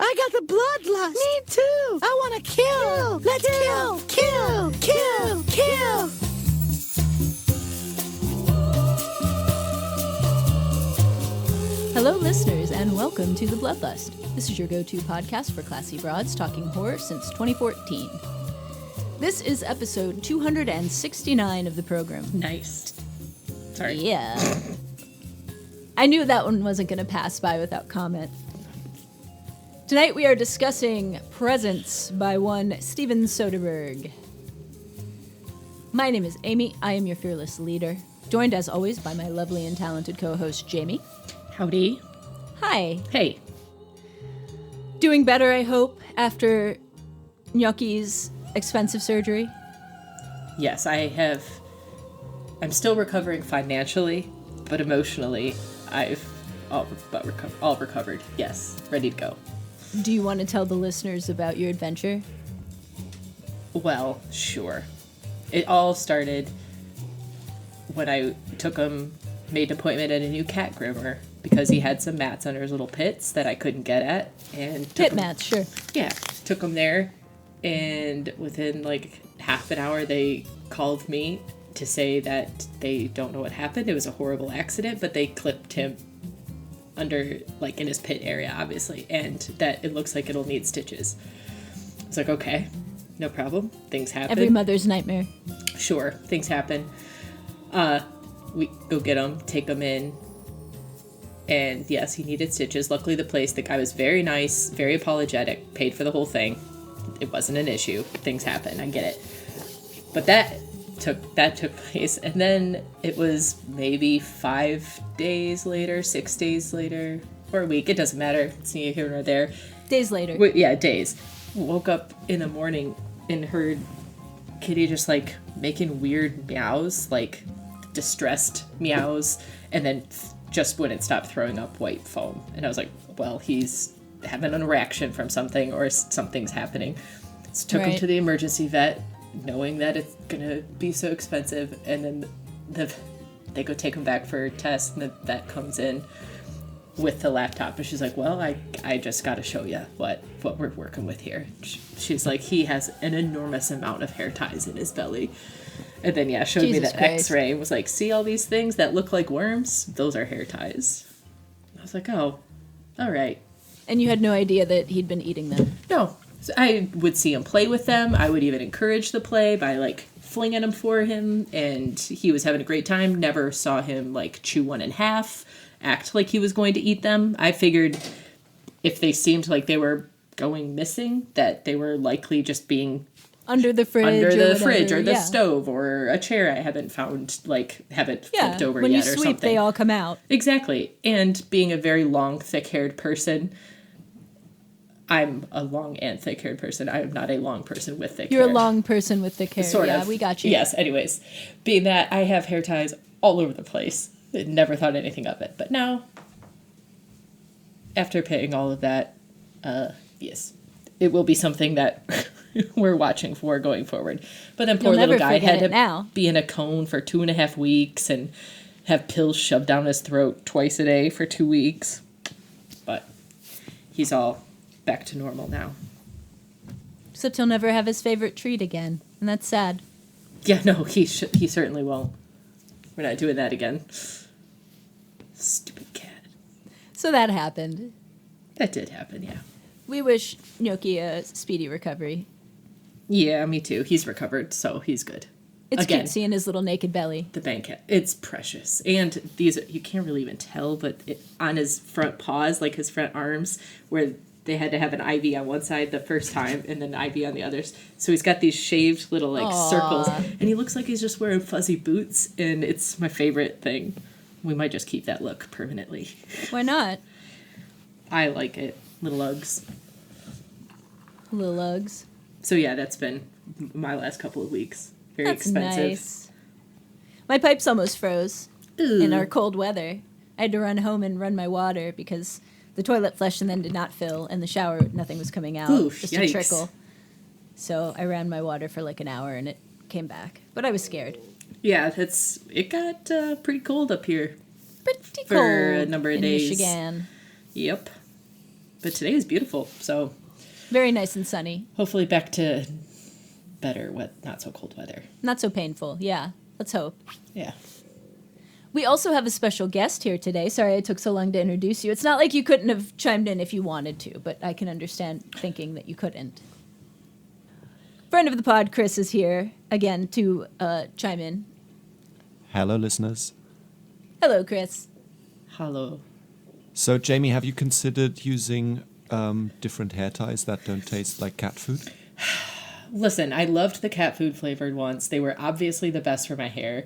I got the bloodlust. Me too. I want to kill. Let's kill. Hello, listeners, and welcome to The Bloodlust. This is your go-to podcast for classy broads talking horror since 2014. This is episode 269 of the program. Nice. Sorry. Yeah. I knew that one wasn't going to pass by without comment. Tonight we are discussing Presence by one Steven Soderbergh. My name is Amy. I am your fearless leader, joined as always by my lovely and talented co-host Jamie. Howdy. Hi. Hey. Doing better, I hope, after Gnocchi's expensive surgery? Yes, I'm still recovering financially, but emotionally, I've all recovered. Yes, ready to go. Do you want to tell the listeners about your adventure? Well, sure. It all started when I made an appointment at a new cat groomer because he had some mats under his little pits that I couldn't get at. Pit mats, sure. Yeah, took them there, and within like half an hour they called me to say that they don't know what happened. It was a horrible accident, but they clipped him under, like, in his pit area, obviously, and that it looks like it'll need stitches. I was like, okay, no problem. Things happen. Every mother's nightmare. Sure, things happen. We go get him, take him in, and yes, he needed stitches. Luckily, the guy was very nice, very apologetic, paid for the whole thing. It wasn't an issue. Things happen. I get it. But that took place, and then it was maybe 6 days later, or a week. It doesn't matter. It's neither here nor there. Days later. Days. Woke up in the morning and heard Kitty just like making weird meows, like distressed meows, and then just wouldn't stop throwing up white foam. And I was like, well, he's having an reaction from something, or something's happening. So took him to the emergency vet, knowing that it's gonna be so expensive, and then they go take him back for a test, and the vet comes in with the laptop, and she's like, well, I just gotta show you what we're working with here. She's like, he has an enormous amount of hair ties in his belly. And then, showed me the x-ray and was like, see all these things that look like worms? Those are hair ties. I was like, oh, all right. And you had no idea that he'd been eating them? No. So I would see him play with them. I would even encourage the play by, like, flinging them for him. And he was having a great time. Never saw him, like, chew one in half, act like he was going to eat them. I figured if they seemed like they were going missing, that they were likely just being under the fridge or the stove or a chair I haven't found, like, haven't flipped over when yet you or sweep, something. they all come out. Exactly. And being a very long, thick-haired person, I'm a long and thick-haired person. I am not a long person with thick hair. You're a long person with thick hair. Sort of. We got you. Yes, anyways. Being that, I have hair ties all over the place. I never thought anything of it. But now, after paying all of that, yes, it will be something that we're watching for going forward. But then poor little guy had to be in a cone for 2.5 weeks and have pills shoved down his throat twice a day for 2 weeks. But he's all back to normal now. Except he'll never have his favorite treat again, and that's sad. Yeah, no, he certainly won't. We're not doing that again. Stupid cat. So that happened. That did happen, yeah. We wish Gnocchi a speedy recovery. Yeah, me too. He's recovered, so he's good. It's cute seeing his little naked belly. The bank cat. It's precious. And these, you can't really even tell, but on his front paws, like his front arms, where they had to have an IV on one side the first time and then an IV on the others. So he's got these shaved little, like, circles. And he looks like he's just wearing fuzzy boots, and it's my favorite thing. We might just keep that look permanently. Why not? I like it. Little Uggs. Little Uggs. So yeah, that's been my last couple of weeks. Very expensive. Nice. My pipes almost froze Ooh. in our cold weather. I had to run home and run my water because the toilet flushed and then did not fill, and the shower, nothing was coming out. Oof, just yikes. a trickle. So I ran my water for like an hour and it came back. But I was scared. Yeah, it got pretty cold up here. Pretty for cold a number of in days. Michigan. Yep. But today is beautiful, so Very nice and sunny. hopefully back to better, not so cold weather. Not so painful. Yeah, let's hope. Yeah. We also have a special guest here today. Sorry I took so long to introduce you. It's not like you couldn't have chimed in if you wanted to, but I can understand thinking that you couldn't. Friend of the pod, Chris, is here again to chime in. Hello, listeners. Hello, Chris. Hello. So, Jamie, have you considered using different hair ties that don't taste like cat food? Listen, I loved the cat food flavored ones. They were obviously the best for my hair.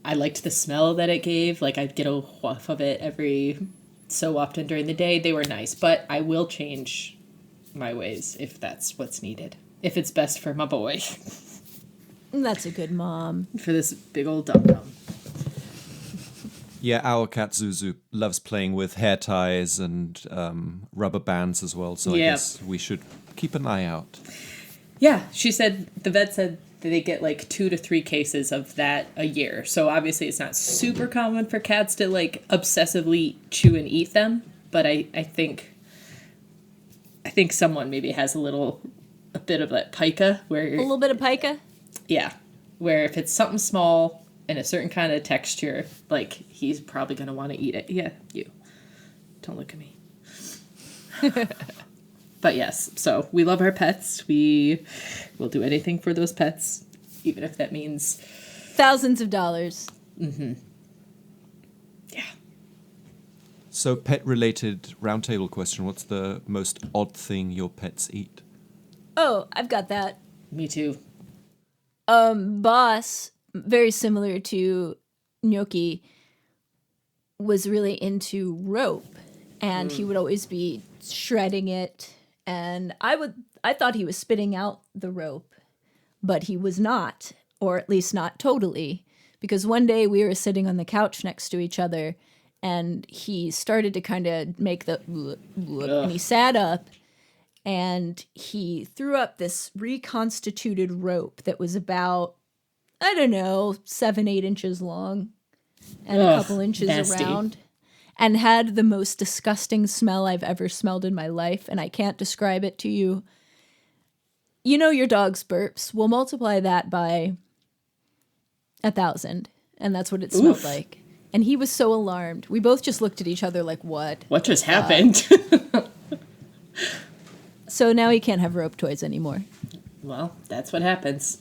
I liked the smell that it gave. Like, I'd get a whiff of it every so often during the day. They were nice, but I will change my ways if that's what's needed. If it's best for my boy. That's a good mom. For this big old dum-dum. Yeah, our cat Zuzu loves playing with hair ties and rubber bands as well, so I guess we should keep an eye out. Yeah, the vet said that they get like 2 to 3 cases of that a year. So obviously it's not super common for cats to like obsessively chew and eat them. But I think someone maybe has a bit of that pica where... A little bit of pica? Yeah, where if it's something small and a certain kind of texture, like he's probably going to want to eat it. Yeah, you. Don't look at me. But yes, so we love our pets. We will do anything for those pets, even if that means... Thousands of dollars. Mm-hmm. Yeah. So, pet-related roundtable question. What's the most odd thing your pets eat? Oh, I've got that. Me too. Boss, very similar to Gnocchi, was really into rope. And he would always be shredding it. And I thought he was spitting out the rope, but he was not, or at least not totally, because one day we were sitting on the couch next to each other, and he started to kind of make the, and he sat up, and he threw up this reconstituted rope that was about, 7-8 inches long, and a couple inches nasty. around. And had the most disgusting smell I've ever smelled in my life, and I can't describe it to you. You know your dog's burps. We'll multiply that by 1,000, and that's what it smelled like. And he was so alarmed. We both just looked at each other like, what? What just happened? So now he can't have rope toys anymore. Well, that's what happens.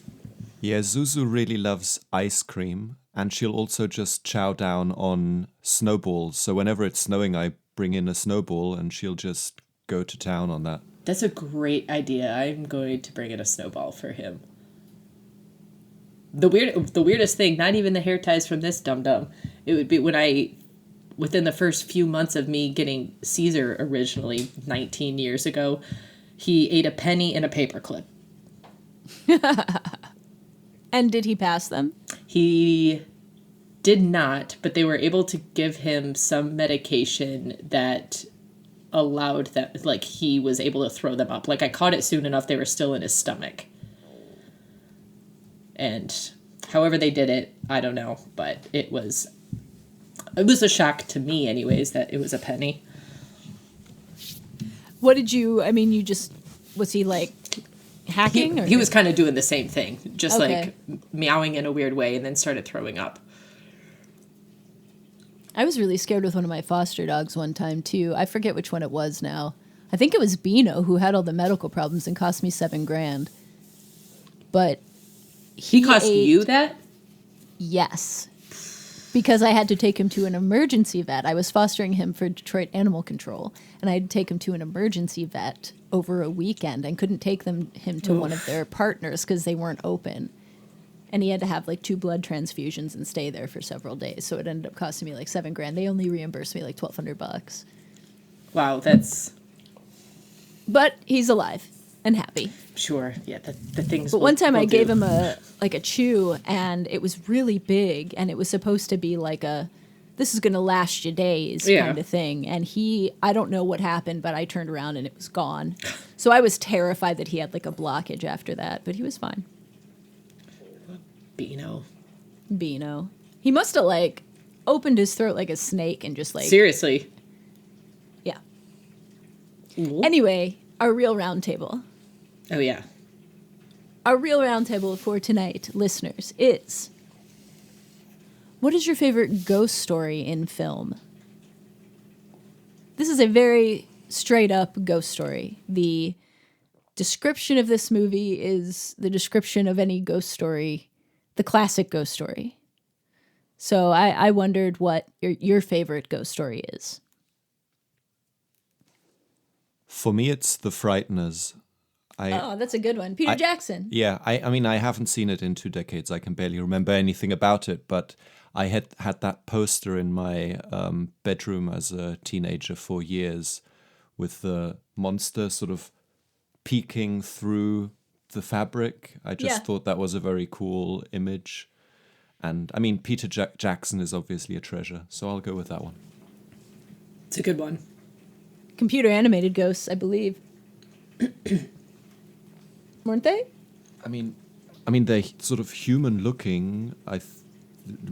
Yeah, Zuzu really loves ice cream, and she'll also just chow down on snowballs. So whenever it's snowing, I bring in a snowball, and she'll just go to town on that. That's a great idea. I'm going to bring in a snowball for him. The weirdest thing, not even the hair ties from this dum-dum, it would be within the first few months of me getting Caesar originally, 19 years ago, he ate a penny and a paperclip. And did he pass them? He did not, but they were able to give him some medication that allowed that, like, he was able to throw them up. Like, I caught it soon enough, they were still in his stomach. And however they did it, I don't know, but it was a shock to me anyways that it was a penny. What did you was he like hacking? He was kind of doing the same thing, just Okay. like meowing in a weird way and then started throwing up. I was really scared with one of my foster dogs one time, too. I forget which one it was now. I think it was Beano, who had all the medical problems and cost me $7,000. But He cost you that? Yes. Because I had to take him to an emergency vet. I was fostering him for Detroit Animal Control, and I had to take him to an emergency vet over a weekend and couldn't take him to one of their partners because they weren't open. And he had to have like 2 blood transfusions and stay there for several days. So it ended up costing me like $7,000. They only reimbursed me like $1,200. Wow, that's... But he's alive and happy. Sure, yeah, the things. But one time I gave him a chew, and it was really big, and it was supposed to be like this is going to last you days kind of thing. And I don't know what happened, but I turned around and it was gone. So I was terrified that he had like a blockage after that, but he was fine. Beano. He must have like opened his throat like a snake and just like... Seriously. Yeah. Anyway, our real roundtable. Oh, yeah. Our real roundtable for tonight, listeners, is what is your favorite ghost story in film? This is a very straight up ghost story. The description of this movie is the description of any ghost story, the classic ghost story. So I wondered what your favorite ghost story is. For me, it's The Frighteners. That's a good one. Peter Jackson. Yeah, I mean, I haven't seen it in 2 decades. I can barely remember anything about it, but I had that poster in my bedroom as a teenager for years with the monster sort of peeking through the fabric. I just thought that was a very cool image. And I mean, Peter Jackson is obviously a treasure, so I'll go with that one. It's a good one. Computer animated ghosts, I believe. Weren't they? I mean, they're sort of human looking.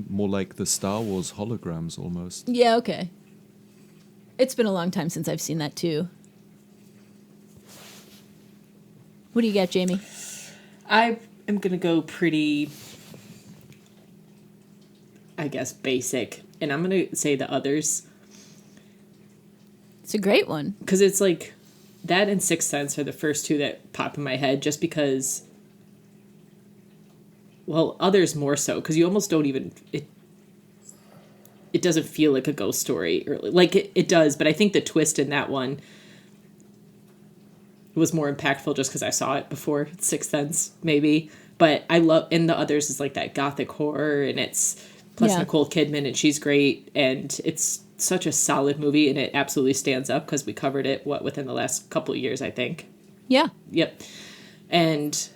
More like the Star Wars holograms almost. Yeah, okay. It's been a long time since I've seen that too. What do you got, Jamie? I am going to go pretty, I guess, basic. And I'm going to say The Others. It's a great one. Because it's like, that and Sixth Sense are the first two that pop in my head just because, well, Others more so. Because you almost don't even, it doesn't feel like a ghost story. Or, like, it does, but I think the twist in that one was more impactful just because I saw it before Sixth Sense, maybe. But I love, and The Others is like that gothic horror, and it's plus Nicole Kidman, and she's great, and it's such a solid movie, and it absolutely stands up because we covered it within the last couple of years, I think. Yeah. Yep. And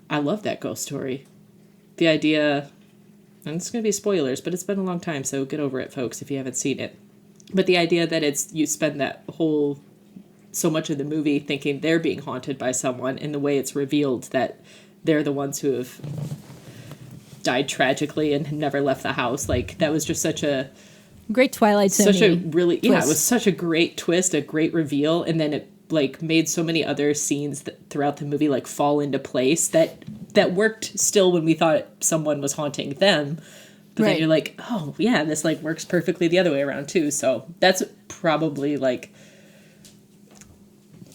I love that ghost story. The idea, and it's going to be spoilers, but it's been a long time, so get over it, folks, if you haven't seen it. But the idea that you spend that whole, so much of the movie thinking they're being haunted by someone, and the way it's revealed that they're the ones who have died tragically and never left the house. Like, that was just such a great Twilight Zone. Such a really, twist. It was such a great twist, a great reveal, and then it like made so many other scenes throughout the movie like fall into place that worked still when we thought someone was haunting them. But then you're like, oh yeah, this like works perfectly the other way around too. So that's probably like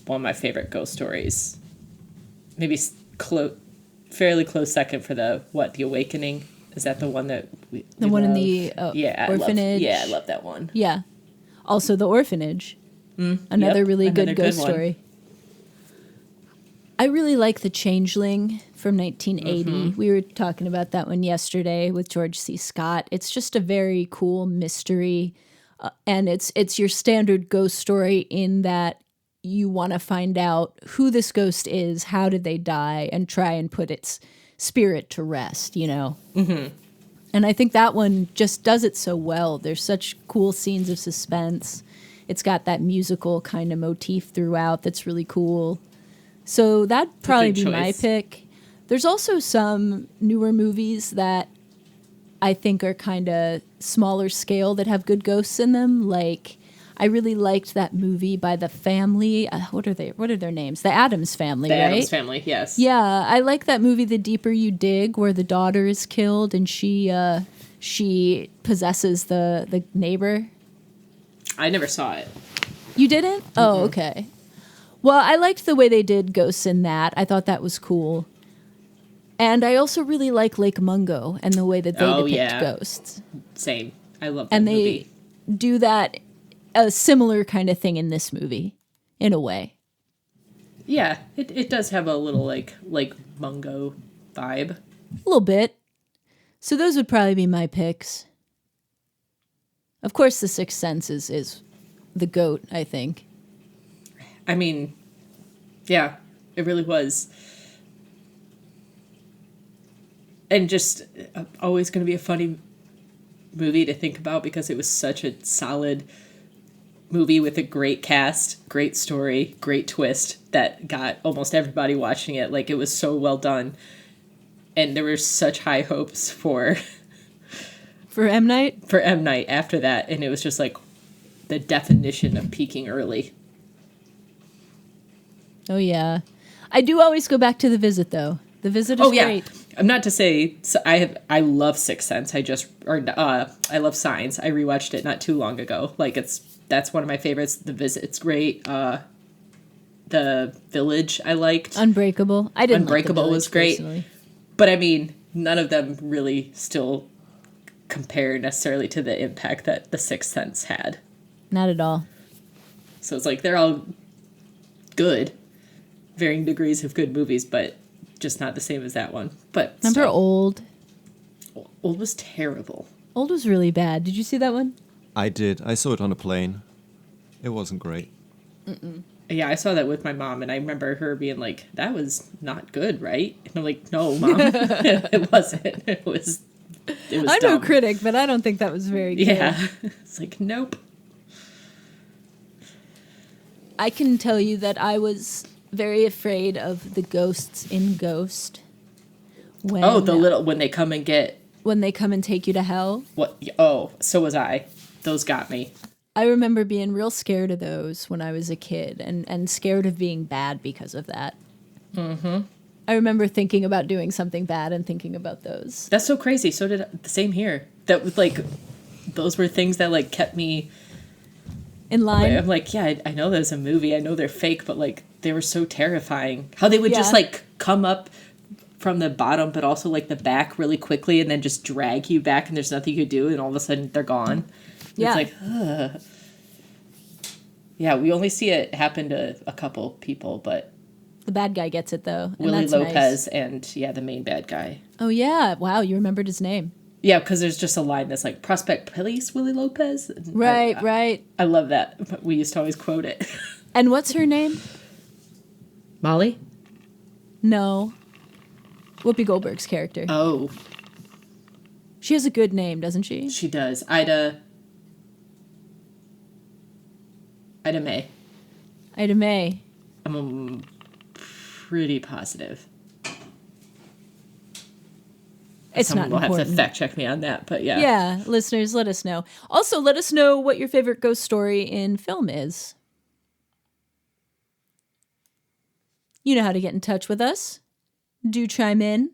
one of my favorite ghost stories. Maybe fairly close second for The Awakening. Is that the one that we one love? in the orphanage? I love that one. Yeah. Also The Orphanage. Another really good ghost story. I really like The Changeling from 1980. We were talking about that one yesterday with George C. Scott. It's just a very cool mystery. And it's your standard ghost story in that you want to find out who this ghost is, how did they die, and try and put its spirit to rest, you know? Mm-hmm. And I think that one just does it so well. There's such cool scenes of suspense. It's got that musical kind of motif throughout that's really cool. So that'd probably be my pick. There's also some newer movies that I think are kind of smaller scale that have good ghosts in them. Like, I really liked that movie by the family. What are their names? The Addams Family, right? The Addams Family, yes. Yeah, I like that movie, The Deeper You Dig, where the daughter is killed and she possesses the neighbor. I never saw it. You didn't? Mm-hmm. Oh, okay. Well, I liked the way they did ghosts in that. I thought that was cool. And I also really like Lake Mungo and the way that they depict ghosts. Same. I love that movie. And they do that, a similar kind of thing in this movie, in a way. Yeah, it does have a little like Mungo vibe. A little bit. So those would probably be my picks. Of course, The Sixth Sense is the GOAT, I think. I mean, yeah, it really was. And just always going to be a funny movie to think about because it was such a solid movie with a great cast, great story, great twist that got almost everybody watching it. Like, it was so well done. And there were such high hopes for M. Night? For M. Night after that. And it was just like the definition of peaking early. Oh, yeah. I do always go back to The Visit, though. The Visit is great. I'm not to say so I love Sixth Sense. I love Signs. I rewatched it not too long ago. Like that's one of my favorites. The Visit's great. The Village I liked. Unbreakable. I didn't. Unbreakable like The Village, was great. personally. But I mean, none of them really still compare necessarily to the impact that The Sixth Sense had. Not at all. So it's like they're all good, varying degrees of good movies, but just not the same as that one. But Remember still, Old? Old was terrible. Old was really bad. Did you see that one? I did. I saw it on a plane. It wasn't great. Yeah, I saw that with my mom, and I remember her being like, "That was not good, right?" And I'm like, "No, Mom, it wasn't. It was I'm dumb." no critic, but I don't think that was very good. Yeah, it's like, nope. I can tell you that I was very afraid of the ghosts in Ghost. When, When they come and get when they come and take you to hell. what? Oh, so was I. Those got me. I remember being real scared of those when I was a kid and scared of being bad because of that. Mm-hmm. I remember thinking about doing something bad and thinking about those. That's so crazy. So did the same here. That was like, those were things that like kept me In line. I'm like, yeah, I know there's a movie. I know they're fake, but like they were so terrifying. How they would just Yeah. like come up from the bottom, but also like the back really quickly, and then just drag you back, and there's nothing you could do, and all of a sudden they're gone. Yeah. It's like, ugh. Yeah, we only see it happen to a couple people, but The bad guy gets it, though. And Willie that's Lopez nice. and yeah, the main bad guy. Oh, yeah. Wow, you remembered his name. Yeah, because there's just a line that's like, Prospect Police, Willie Lopez. And Right, right. I love that. We used to always quote it. And what's her name? Molly? No. Whoopi Goldberg's character. Oh, She has a good name, doesn't she? she does. Ida May. Ida May. I'm pretty positive. It's Someone not will important. have to fact check me on that, but yeah. Yeah, listeners, let us know. Also, let us know what your favorite ghost story in film is. You know how to get in touch with us. Do chime in.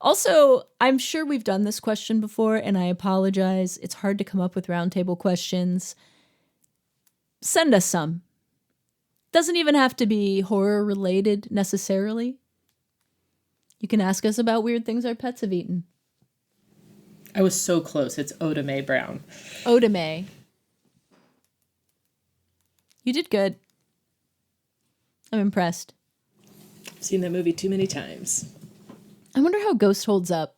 Also, I'm sure we've done this question before, and I apologize. It's hard to come up with roundtable questions. Send us some. Doesn't even have to be horror related necessarily. You can ask us about weird things our pets have eaten. I was so close. It's Oda Mae Brown. Oda Mae. You did good. I'm impressed. I've seen that movie too many times. I wonder how Ghost holds up.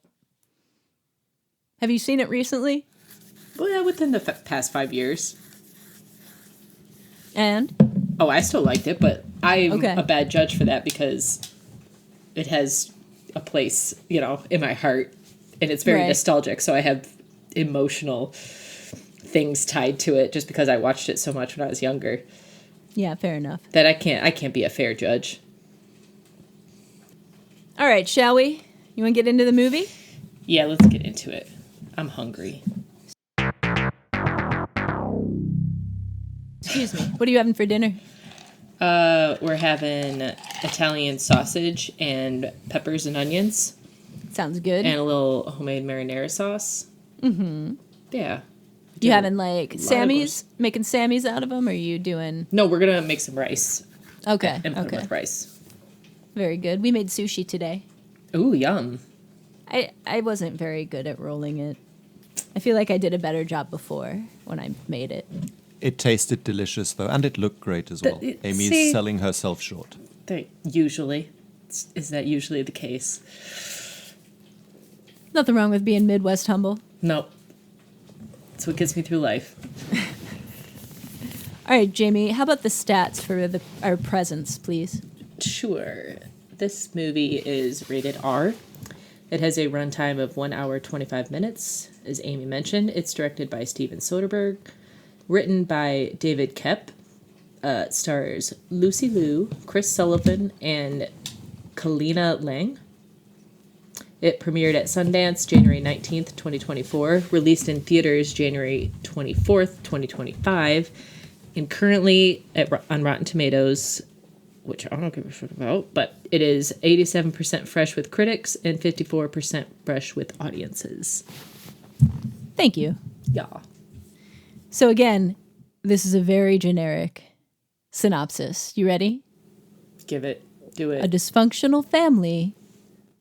Have you seen it recently? Well, yeah, within the past 5 years. And? Oh, I still liked it, but I'm Okay. a bad judge for that because it has a place, in my heart, and it's very Right. nostalgic. So I have emotional things tied to it just because I watched it so much when I was younger Yeah, fair enough. that I can't be a fair judge. All right, shall we? You want to get into the movie? Yeah, let's get into it. I'm hungry. Excuse me. What are you having for dinner? We're having Italian sausage and peppers and onions Sounds good. and a little homemade marinara sauce. Mm-hmm. Yeah. You having like lot of Sammy's? Making Sammy's out of them? Or are you doing... No, we're going to make some rice Okay, and put it okay. with rice. Very good. We made sushi today. Ooh, yum. I wasn't very good at rolling it. I feel like I did a better job before when I made it. It tasted delicious, though, and it looked great as well. Amy's see- selling herself short. Usually. Is that usually the case? Nothing wrong with being Midwest humble. No. That's what gets me through life. All right, Jamie, how about the stats for our presents, please? Sure. This movie is rated R. It has a runtime of 1 hour, 25 minutes. As Amy mentioned, it's directed by Steven Soderbergh. Written by David Koepp. Stars Lucy Liu, Chris Sullivan, and Callina Liang. It premiered at Sundance January 19th, 2024. Released in theaters January 24th, 2025. And currently on Rotten Tomatoes, which I don't give a shit about, but it is 87% fresh with critics and 54% fresh with audiences. Thank you. Yeah. So again, this is a very generic synopsis. You ready? Give it. Do A it. dysfunctional family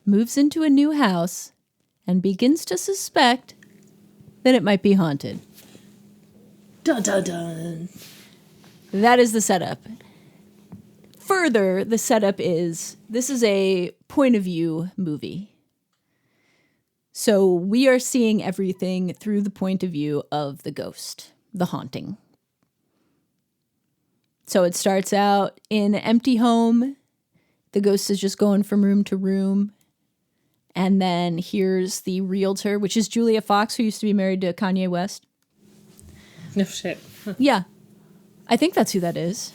moves into a new house and begins to suspect that it might be haunted. Dun dun dun. That is the setup. Further, the setup is this is a point of view movie. So we are seeing everything through the point of view of the ghost, the haunting. So it starts out in an empty home. The ghost is just going from room to room. And then here's the realtor, which is Julia Fox, who used to be married to Kanye West. No shit. Yeah. I think that's who that is.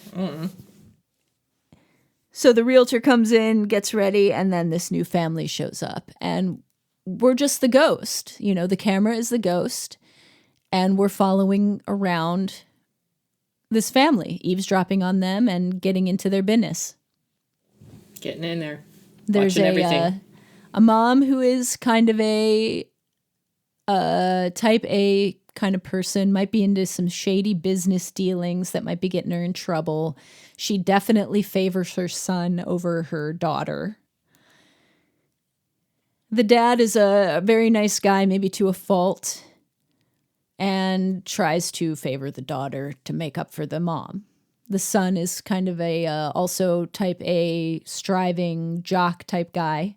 So the realtor comes in, gets ready, and then this new family shows up. And we're just the ghost. You know, the camera is the ghost. And we're following around this family, eavesdropping on them and getting into their business. Getting in there. There's Watching everything. A mom who is kind of a type A kind of person, might be into some shady business dealings that might be getting her in trouble. She definitely favors her son over her daughter. The dad is a very nice guy, maybe to a fault, and tries to favor the daughter to make up for the mom. The son is kind of a also type A, striving jock type guy.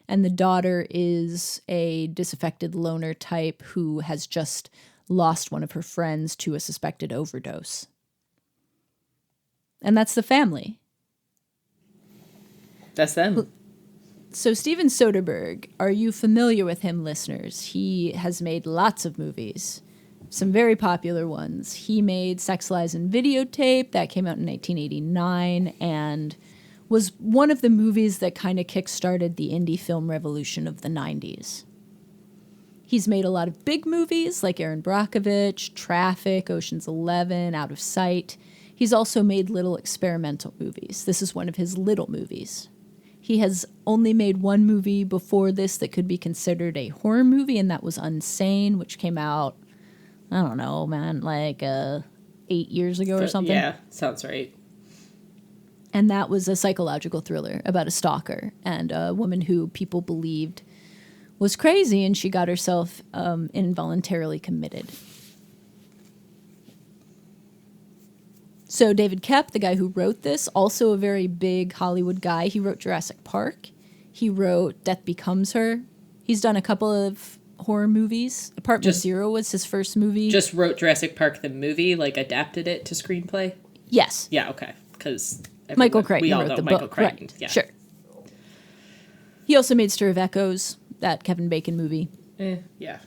And the daughter is a disaffected loner type who has just lost one of her friends to a suspected overdose. And that's the family. That's them. So Steven Soderbergh, are you familiar with him, listeners? He has made lots of movies, some very popular ones. He made Sex, Lies, and Videotape. That came out in 1989 and was one of the movies that kind of kickstarted the indie film revolution of the 90s. He's made a lot of big movies like Aaron Brockovich, Traffic, Ocean's 11, Out of Sight. He's also made little experimental movies. This is one of his little movies. He has only made one movie before this that could be considered a horror movie, and that was Unsane, which came out, I don't know, man, like 8 years ago or something. Yeah, sounds right. And that was a psychological thriller about a stalker and a woman who people believed was crazy, and she got herself involuntarily committed. So David Koepp, the guy who wrote this, also a very big Hollywood guy. He wrote Jurassic Park. He wrote Death Becomes Her. He's done a couple of horror movies. Apartment Zero was his first movie. Just wrote Jurassic Park the movie, like adapted it to screenplay? Yes. Yeah, okay. Because Michael Crichton we all wrote know the Michael book. Crichton. Right. Yeah. Sure. He also made Stir of Echoes, that Kevin Bacon movie. Yeah.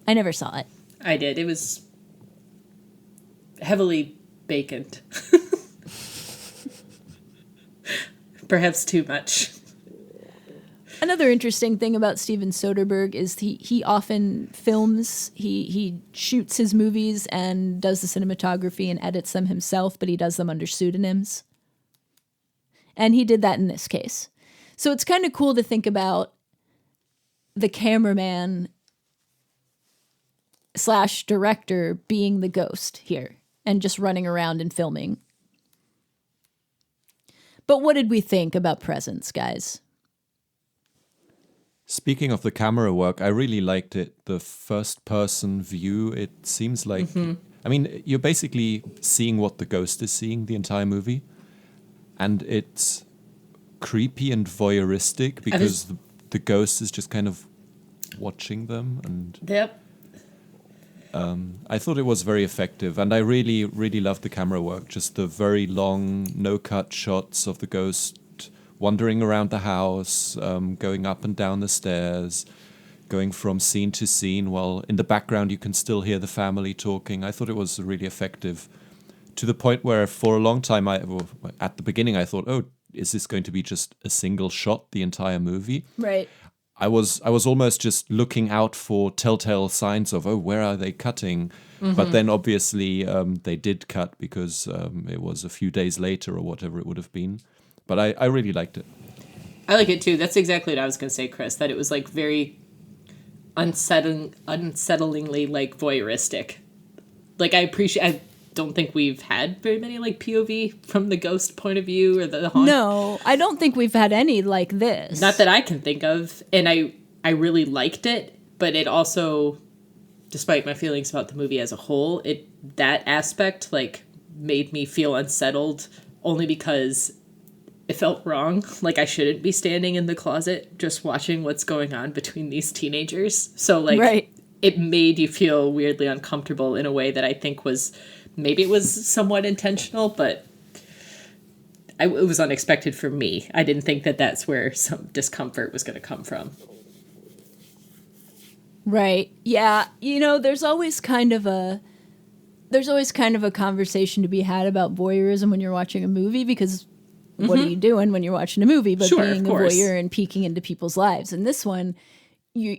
I never saw it. I did. It was heavily baconed. Perhaps too much. Another interesting thing about Steven Soderbergh is he often films, he shoots his movies and does the cinematography and edits them himself, but he does them under pseudonyms. And he did that in this case. So it's kind of cool to think about the cameraman / director being the ghost here and just running around and filming. But what did we think about Presence, guys? Speaking of the camera work, I really liked it. The first-person view, it seems like... I mean, you're basically seeing what the ghost is seeing the entire movie. And it's creepy and voyeuristic because the ghost is just kind of watching them. And Yep. I thought it was very effective. And I really, really loved the camera work. Just the very long, no-cut shots of the ghost wandering around the house, going up and down the stairs, going from scene to scene, while in the background you can still hear the family talking. I thought it was really effective, to the point where for a long time, at the beginning, I thought, oh, is this going to be just a single shot the entire movie? Right. I was almost just looking out for telltale signs of, oh, where are they cutting? But then obviously they did cut because it was a few days later or whatever it would have been. But I really liked it. I like it too. That's exactly what I was going to say, Chris, that it was like very unsettlingly like voyeuristic. Like I don't think we've had very many like POV from the ghost point of view or the haunt. No, I don't think we've had any like this. Not that I can think of. And I really liked it, but it also, despite my feelings about the movie as a whole, that aspect like made me feel unsettled only because it felt wrong. Like I shouldn't be standing in the closet just watching what's going on between these teenagers. So like right. It made you feel weirdly uncomfortable in a way that I think maybe it was somewhat intentional, but it was unexpected for me. I didn't think that that's where some discomfort was going to come from. Right. Yeah. You know, there's always kind of a conversation to be had about voyeurism when you're watching a movie, because what are you doing when you're watching a movie but Sure, being of a course. voyeur and peeking into people's lives? And this one, when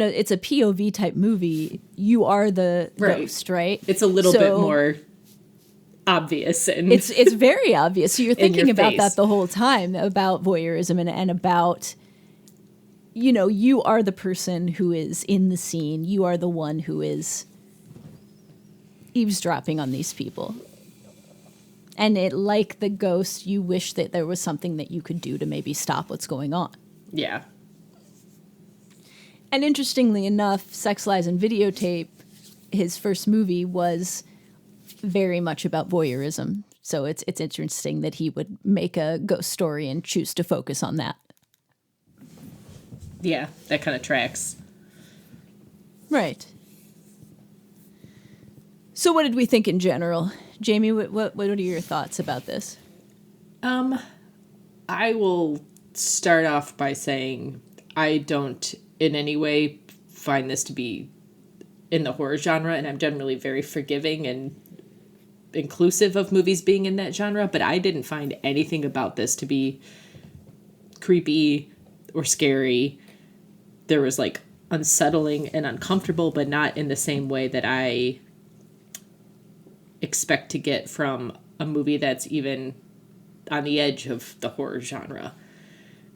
it's a POV type movie, you are the Right. ghost, right? It's a little bit more obvious, and It's very obvious. So you're In thinking your about face. that the whole time, about voyeurism and about, you are the person who is in the scene. You are the one who is eavesdropping on these people. And like the ghost, you wish that there was something that you could do to maybe stop what's going on. yeah. And interestingly enough, Sex, Lies, and Videotape, his first movie, was very much about voyeurism. So it's interesting that he would make a ghost story and choose to focus on that. Yeah, that kind of tracks. Right. So what did we think in general? Jamie, what are your thoughts about this? I will start off by saying I don't in any way find this to be in the horror genre, and I'm generally very forgiving and inclusive of movies being in that genre, but I didn't find anything about this to be creepy or scary. There was like unsettling and uncomfortable, but not in the same way that I expect to get from a movie that's even on the edge of the horror genre.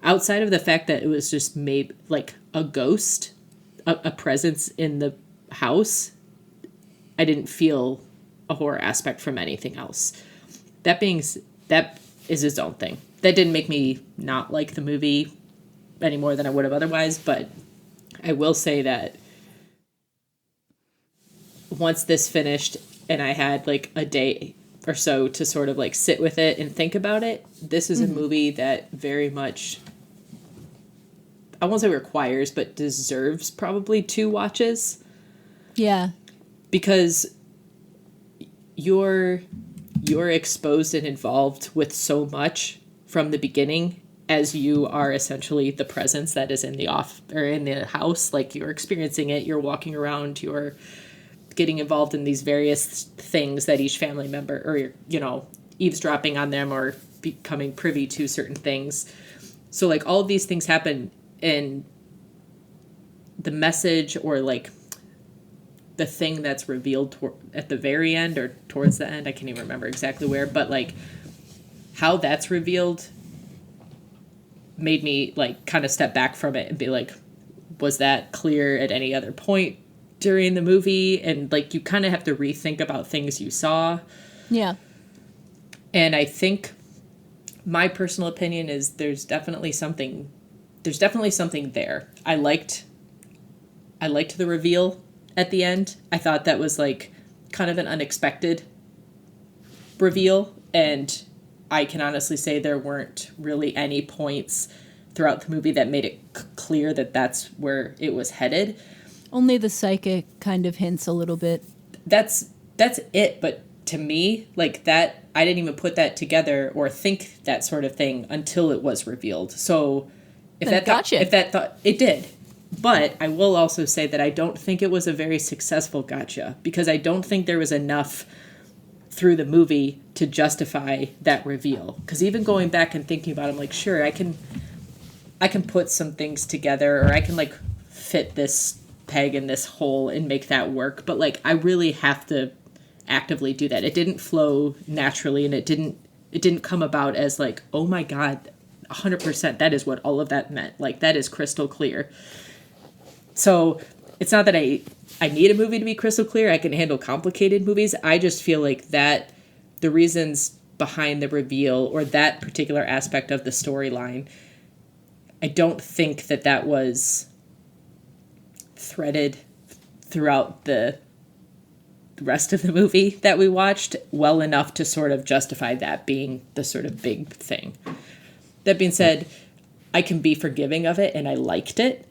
Outside of the fact that it was just made like a ghost, a presence in the house, I didn't feel a horror aspect from anything else. That is its own thing. That didn't make me not like the movie any more than I would have otherwise, but I will say that once this finished and I had like a day or so to sort of like sit with it and think about it, this is a movie that very much, I won't say requires, but deserves probably 2 watches. Yeah. Because you're exposed and involved with so much from the beginning, as you are essentially the presence that is in the house. Like, you're experiencing it, you're walking around, you're getting involved in these various things that each family member, or you're, eavesdropping on them or becoming privy to certain things. So like all of these things happen, and the message, or like the thing that's revealed at the very end or towards the end, I can't even remember exactly where, but like how that's revealed made me like kind of step back from it and be like, was that clear at any other point during the movie? And like you kind of have to rethink about things you saw. Yeah. And I think my personal opinion is there's definitely something there. I liked the reveal at the end. I thought that was like kind of an unexpected reveal, and I can honestly say there weren't really any points throughout the movie that made it clear that that's where it was headed. Only the psychic kind of hints a little bit. That's it, but to me, like that, I didn't even put that together or think that sort of thing until it was revealed. So if that thought it did. But I will also say that I don't think it was a very successful gotcha, because I don't think there was enough through the movie to justify that reveal. Because even going back and thinking about it, I'm like, sure, I can I can put some things together, or I can like fit this peg in this hole and make that work. But like, I really have to actively do that. It didn't flow naturally, and it didn't come about as like, oh my God, 100%, that is what all of that meant. Like, that is crystal clear. So it's not that I need a movie to be crystal clear. I can handle complicated movies. I just feel like that the reasons behind the reveal or that particular aspect of the storyline, I don't think that was threaded throughout the rest of the movie that we watched well enough to sort of justify that being the sort of big thing. That being said, I can be forgiving of it, and I liked it.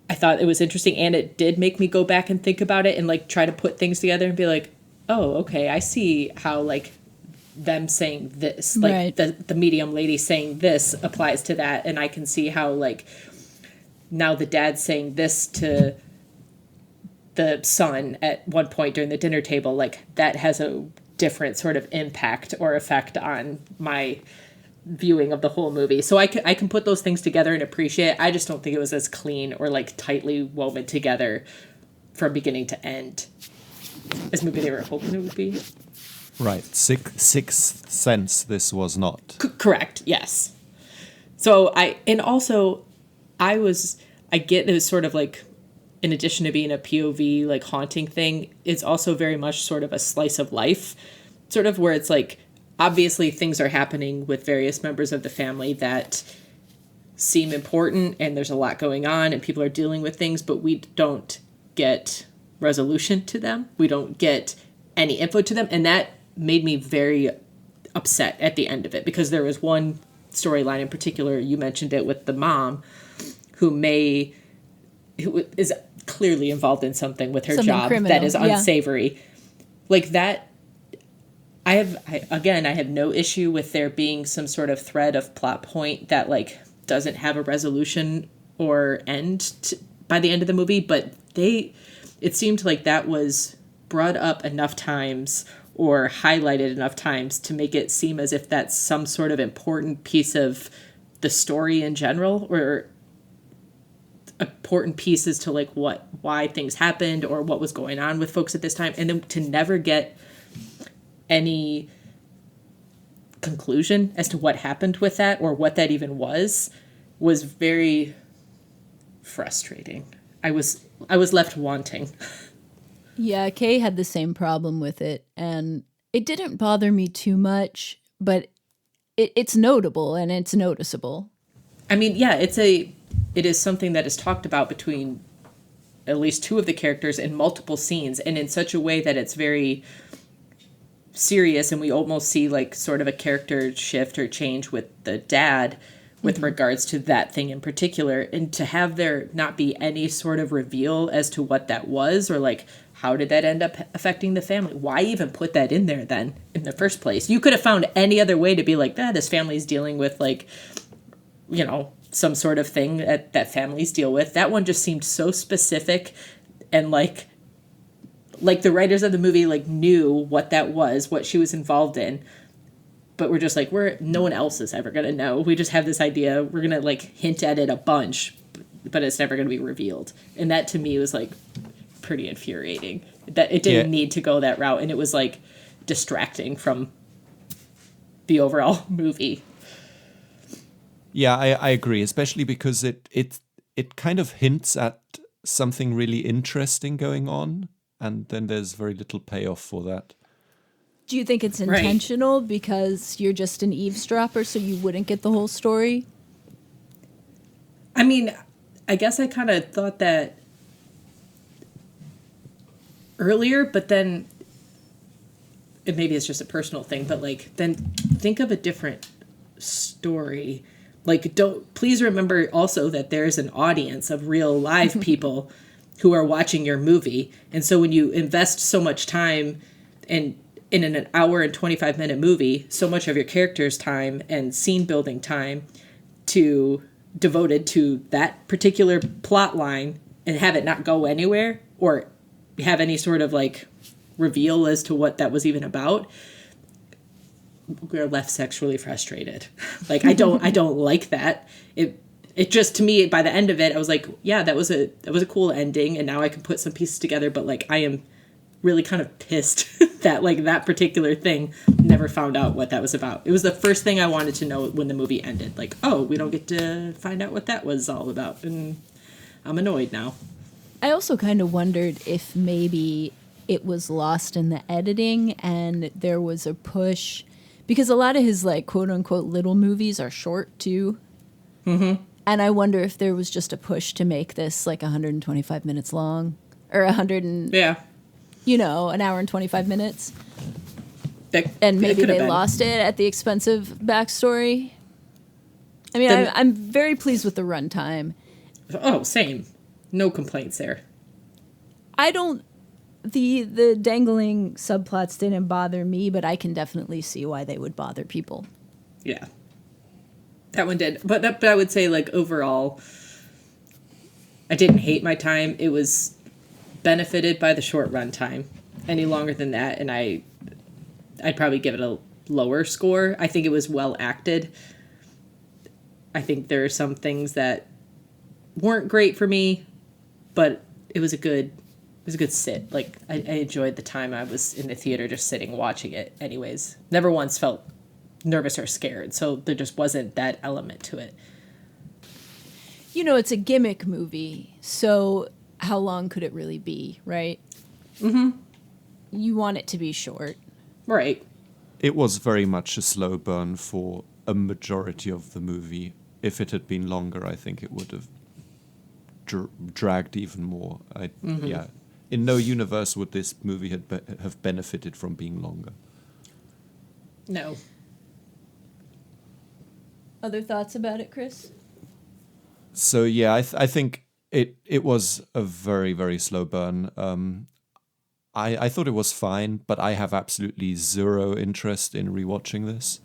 I thought it was interesting, and it did make me go back and think about it and like try to put things together and be like, oh, okay, I see how like them saying this, like right. the medium lady saying this applies to that, and I can see how like now the dad saying this to the son at one point during the dinner table, like that has a different sort of impact or effect on my viewing of the whole movie. So I can put those things together and appreciate it. I just don't think it was as clean or like tightly woven together from beginning to end as maybe they were hoping it would be. Right. Sixth Sense, this was not. Correct. Yes. So I get it was sort of like, in addition to being a POV like haunting thing, it's also very much sort of a slice of life, sort of where it's like, obviously things are happening with various members of the family that seem important, and there's a lot going on and people are dealing with things, but we don't get resolution to them. We don't get any info to them. And that made me very upset at the end of it, because there was one storyline in particular, you mentioned it, with the mom who is clearly involved in something with her job criminal, that is unsavory. Yeah. Like that, I have no issue with there being some sort of thread of plot point that like doesn't have a resolution or end by the end of the movie, but it seemed like that was brought up enough times or highlighted enough times to make it seem as if that's some sort of important piece of the story in general, or important pieces to like why things happened or what was going on with folks at this time, and then to never get any conclusion as to what happened with that or what that even was very frustrating. I was left wanting. Yeah, Kay had the same problem with it, and it didn't bother me too much, but it's notable and it's noticeable. I mean, yeah, it is something that is talked about between at least two of the characters in multiple scenes, and in such a way that it's very serious, and we almost see like sort of a character shift or change with the dad with regards to that thing in particular, and to have there not be any sort of reveal as to what that was, or like how did that end up affecting the family? Why even put that in there then in the first place? You could have found any other way to be like, this family's dealing with like, you know, some sort of thing that families deal with. That one just seemed so specific, and like the writers of the movie like knew what that was, what she was involved in, but we're just like, no one else is ever gonna know. We just have this idea, we're gonna like hint at it a bunch, but it's never gonna be revealed. And that to me was like pretty infuriating, that it didn't need to go that route, and it was like distracting from the overall movie. Yeah, I agree, especially because it kind of hints at something really interesting going on, and then there's very little payoff for that. Do you think it's intentional because you're just an eavesdropper, so you wouldn't get the whole story? I mean, I guess I kind of thought that earlier, but then maybe it's just a personal thing, but like then think of a different story. Like, please remember also that there's an audience of real live people who are watching your movie. And so when you invest so much time in an hour and 25-minute movie, so much of your character's time and scene building time devoted to that particular plot line, and have it not go anywhere or have any sort of like reveal as to what that was even about, we're left sexually frustrated. Like, I don't like that. It just, to me, by the end of it, I was like, yeah, that was a cool ending, and now I can put some pieces together, but like, I am really kind of pissed that like that particular thing never found out what that was about. It was the first thing I wanted to know when the movie ended. Like, oh, we don't get to find out what that was all about, and I'm annoyed now. I also kind of wondered if maybe it was lost in the editing and there was a push, because a lot of his like quote unquote little movies are short too. Mm-hmm. And I wonder if there was just a push to make this like 125 minutes long, or 100 and, Yeah. you know, an hour and 25 minutes. That, And maybe could've they been. lost it at the expense of backstory. I mean, Then- I'm very pleased with the runtime. Oh, same. No complaints there. I don't... The dangling subplots didn't bother me, but I can definitely see why they would bother people. Yeah. That one did. But I would say, like, overall, I didn't hate my time. It was benefited by the short run time. Any longer than that, and I'd probably give it a lower score. I think it was well acted. I think there are some things that weren't great for me, but it was a good sit. Like, I enjoyed the time I was in the theater just sitting watching it anyways. Never once felt nervous or scared, so there just wasn't that element to it. You know, it's a gimmick movie, so how long could it really be, right? Mm-hmm. You want it to be short. Right. It was very much a slow burn for a majority of the movie. If it had been longer, I think it would have dragged even more. Yeah. In no universe would this movie have benefited from being longer. No. Other thoughts about it, Chris? So yeah, I think it was a very, very slow burn. I thought it was fine, but I have absolutely zero interest in rewatching this.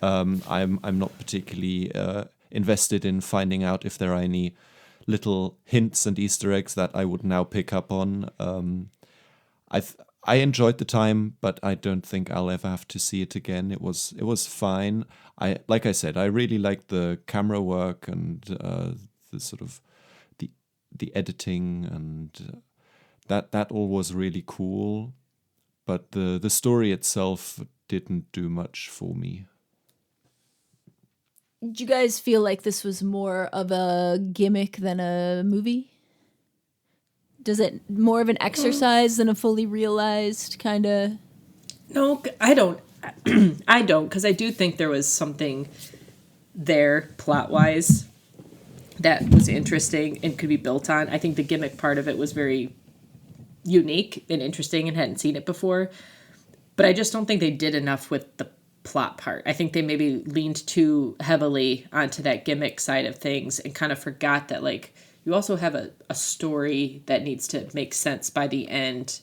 I'm not particularly invested in finding out if there are any little hints and Easter eggs that I would now pick up on. I enjoyed the time, but I don't think I'll ever have to see it again. It was fine. Like I said, I really liked the camera work and the sort of the editing, and that all was really cool. But the story itself didn't do much for me. Did you guys feel like this was more of a gimmick than a movie? Does it more of an exercise than a fully realized kind of? No, I don't. I don't, because I do think there was something there plot-wise that was interesting and could be built on. I think the gimmick part of it was very unique and interesting and hadn't seen it before. But I just don't think they did enough with the plot part. I think they maybe leaned too heavily onto that gimmick side of things and kind of forgot that, like, you also have a story that needs to make sense by the end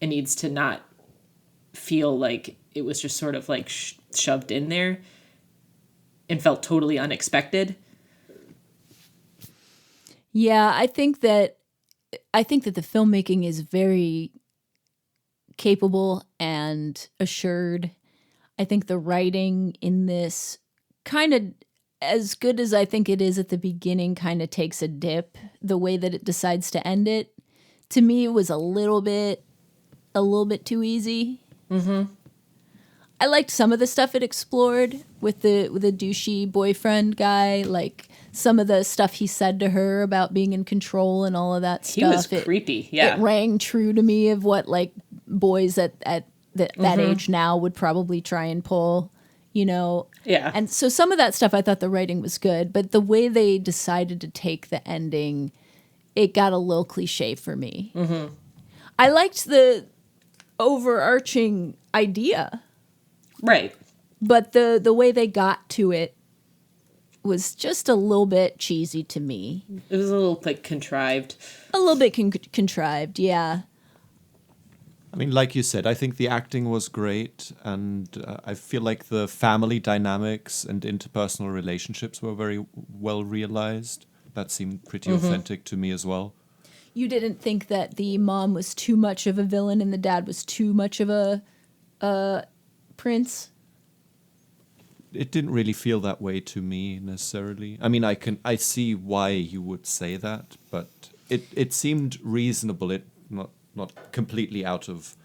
and needs to not feel like it was just sort of like shoved in there and felt totally unexpected. Yeah, I think that the filmmaking is very capable and assured. I think the writing in this, kind of as good as I think it is at the beginning, kind of takes a dip. The way that it decides to end it, to me, it was a little bit too easy. Mm-hmm. I liked some of the stuff it explored with the douchey boyfriend guy, like some of the stuff he said to her about being in control and all of that stuff. He was creepy, yeah. It rang true to me of what like boys at that age now would probably try and pull, you know. Yeah. And so some of that stuff I thought the writing was good, but the way they decided to take the ending, it got a little cliche for me. Mm-hmm. I liked the overarching idea. Right. But the way they got to it was just a little bit cheesy to me. It was a little, like, contrived. A little bit contrived, yeah. I mean, like you said, I think the acting was great, and I feel like the family dynamics and interpersonal relationships were very well realized. That seemed pretty authentic to me as well. You didn't think that the mom was too much of a villain and the dad was too much of a prince? it didn't really feel that way to me necessarily. I mean, I see why you would say that, but it seemed reasonable. It not completely out of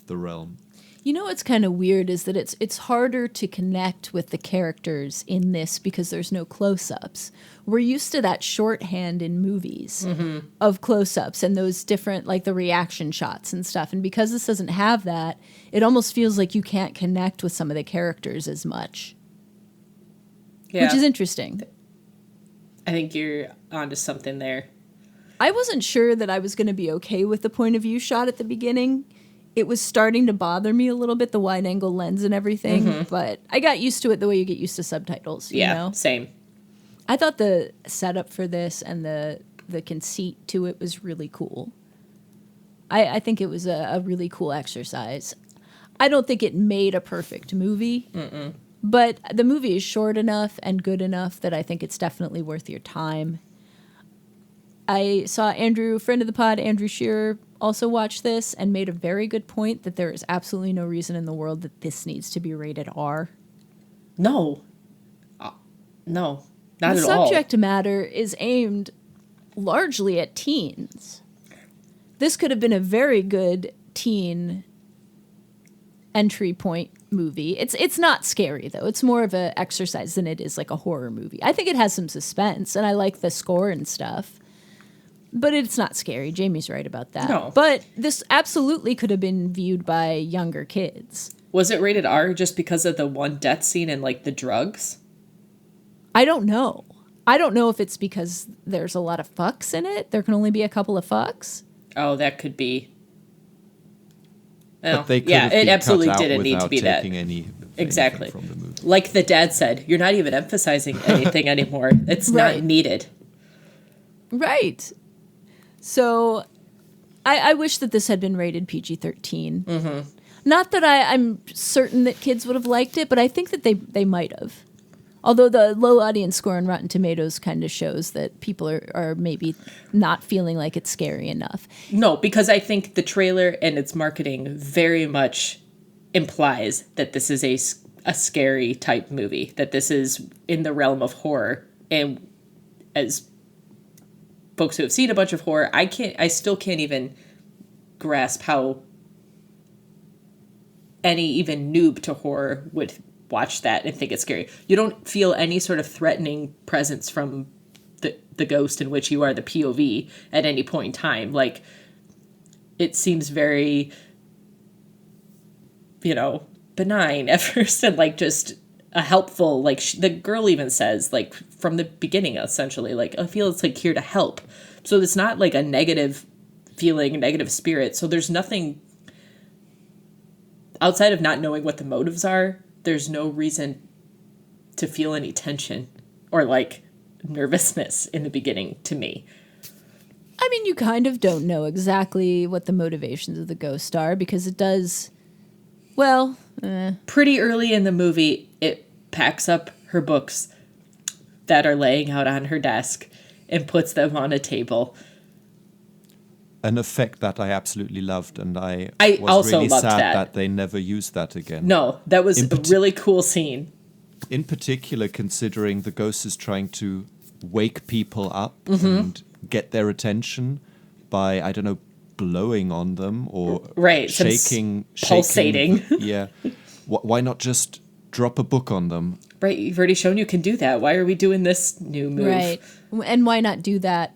the realm. You know what's kind of weird is that it's harder to connect with the characters in this because there's no close-ups. We're used to that shorthand in movies of close-ups and those different, like the reaction shots and stuff. And because this doesn't have that, it almost feels like you can't connect with some of the characters as much. Yeah. Which is interesting. I think you're onto something there. I wasn't sure that I was going to be okay with the point of view shot at the beginning. It was starting to bother me a little bit, the wide angle lens and everything, but I got used to it the way you get used to subtitles, you know? Same. I thought the setup for this and the conceit to it was really cool. I think it was a really cool exercise. I don't think it made a perfect movie, but the movie is short enough and good enough that I think it's definitely worth your time. I saw Andrew, friend of the pod, Andrew Shearer, also watched this and made a very good point that there is absolutely no reason in the world that this needs to be rated R. No. No, not at all. The subject matter is aimed largely at teens. This could have been a very good teen entry point movie. It's not scary, though. It's more of an exercise than it is like a horror movie. I think it has some suspense, and I like the score and stuff. But it's not scary. Jamie's right about that. No. But this absolutely could have been viewed by younger kids. Was it rated R just because of the one death scene and, like, the drugs? I don't know. I don't know if it's because there's a lot of fucks in it. There can only be a couple of fucks. Oh, that could be. But they could it absolutely didn't need to be that. Exactly. From the movie. Like the dad said, you're not even emphasizing anything anymore. It's not needed. Right. So I wish that this had been rated PG-13. Not that I'm certain that kids would have liked it, but I think that they might have. Although the low audience score on Rotten Tomatoes kind of shows that people are maybe not feeling like it's scary enough. No, because I think the trailer and its marketing very much implies that this is a scary type movie, that this is in the realm of horror. And as folks who have seen a bunch of horror, I still can't even grasp how any even noob to horror would watch that and think it's scary. You don't feel any sort of threatening presence from the ghost in which you are the POV at any point in time. Like, it seems very, benign at first and like just a helpful, like the girl even says, like from the beginning, essentially, like, I feel it's like here to help. So it's not like a negative feeling, a negative spirit. So there's nothing outside of not knowing what the motives are. There's no reason to feel any tension or like nervousness in the beginning to me. I mean, you kind of don't know exactly what the motivations of the ghost are because it does, Pretty early in the movie, it packs up her books that are laying out on her desk and puts them on a table. An effect that I absolutely loved, and I was also really loved sad that they never used that again. No, that was a really cool scene. In particular, considering the ghost is trying to wake people up and get their attention by, I don't know, blowing on them or shaking, pulsating. Yeah. Why not just drop a book on them? Right, you've already shown you can do that. Why are we doing this new move? Right, and why not do that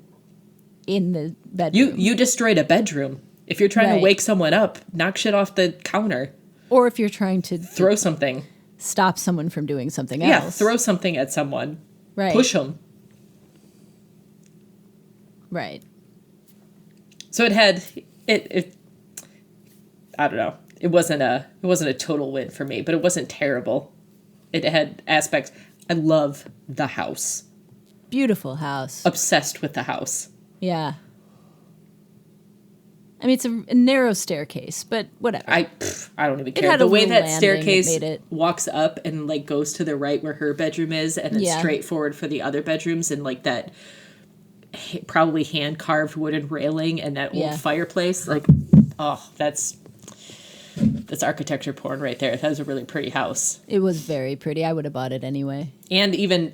in the bedroom? You destroyed a bedroom. If you're trying to wake someone up, knock shit off the counter. Or if you're trying to throw something. Stop someone from doing something else. Yeah, throw something at someone. Right. Push them. Right. So it had it I don't know. It wasn't a total win for me, but it wasn't terrible. It had aspects. I love the house. Beautiful house. Obsessed with the house. Yeah. I mean, it's a narrow staircase, but whatever. I don't even care. The way that staircase walks up and like goes to the right where her bedroom is, and then straight forward for the other bedrooms, and like that probably hand carved wooden railing and that old fireplace. Like, oh, that's That's architecture porn right there. That was a really pretty house. It was very pretty. I would have bought it anyway. And even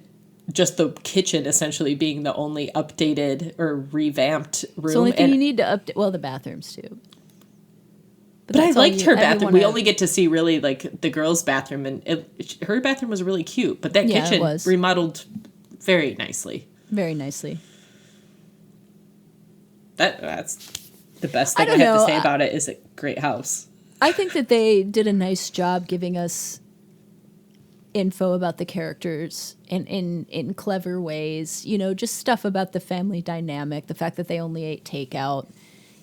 just the kitchen essentially being the only updated or revamped room. It's the only thing you need to update. Well, the bathrooms too. But I that's all liked her ever bathroom. wanna- We only get to see really like the girls' bathroom, and her bathroom was really cute. But that Yeah, it kitchen was. remodeled very nicely. Very nicely. That's the best thing I, don't have know. to say about it. Is a great house. I think that they did a nice job giving us info about the characters in clever ways. You know, just stuff about the family dynamic, the fact that they only ate takeout.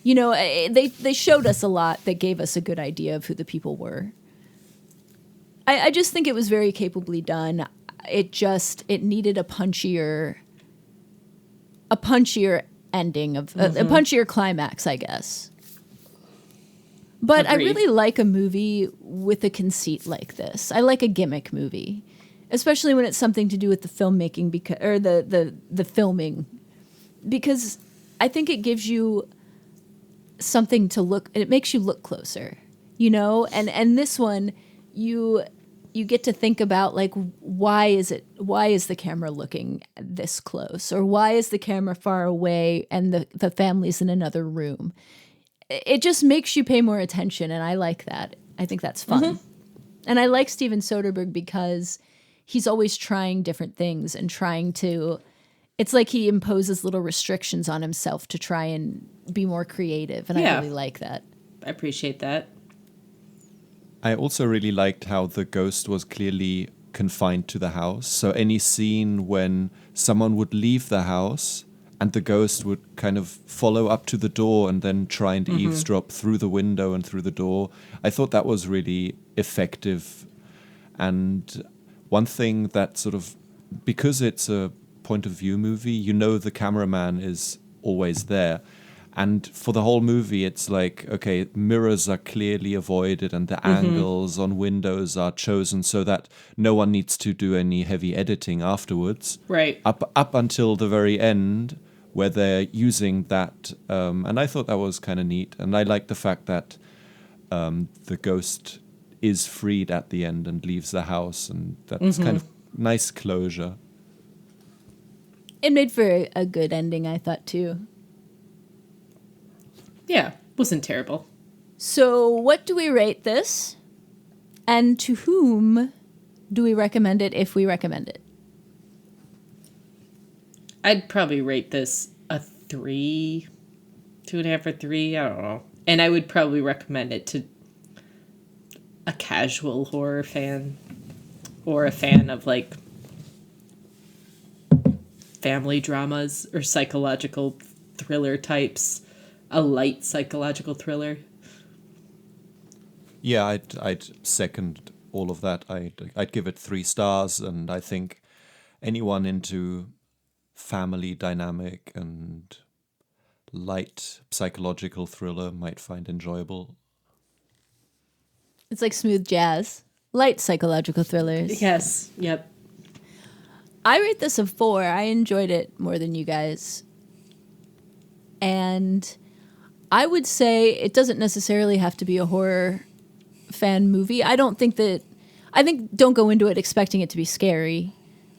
You know, they showed us a lot that gave us a good idea of who the people were. I just think it was very capably done. It needed a punchier ending of a punchier climax, I guess. But Agreed. I really like a movie with a conceit like this. I like a gimmick movie, especially when it's something to do with the filmmaking or the filming, because I think it gives you something to look. It makes you look closer, you know. And this one, you get to think about like why is the camera looking this close, or why is the camera far away and the family's in another room. It just makes you pay more attention, and I like that. I think that's fun. And I like Steven Soderbergh because he's always trying different things and trying to... It's like he imposes little restrictions on himself to try and be more creative, and I really like that. I appreciate that. I also really liked how the ghost was clearly confined to the house. So any scene when someone would leave the house and the ghost would kind of follow up to the door and then try and eavesdrop through the window and through the door. I thought that was really effective. And one thing that sort of, because it's a point of view movie, you know the cameraman is always there. And for the whole movie, it's like, okay, mirrors are clearly avoided and the angles on windows are chosen so that no one needs to do any heavy editing afterwards. Right. Up until the very end, where they're using that. And I thought that was kind of neat. And I like the fact that the ghost is freed at the end and leaves the house. And that's kind of nice closure. It made for a good ending, I thought, too. Yeah, wasn't terrible. So what do we rate this? And to whom do we recommend it if we recommend it? I'd probably rate this a 3, 2.5 or 3. I don't know. And I would probably recommend it to a casual horror fan or a fan of like family dramas or psychological thriller types. A light psychological thriller. Yeah, I'd second all of that. I'd give it 3 stars, and I think anyone into family dynamic and light psychological thriller might find enjoyable. It's like smooth jazz. Light psychological thrillers. Yes. Yep. I rate this a 4. I enjoyed it more than you guys. And I would say it doesn't necessarily have to be a horror fan movie. I think don't go into it expecting it to be scary.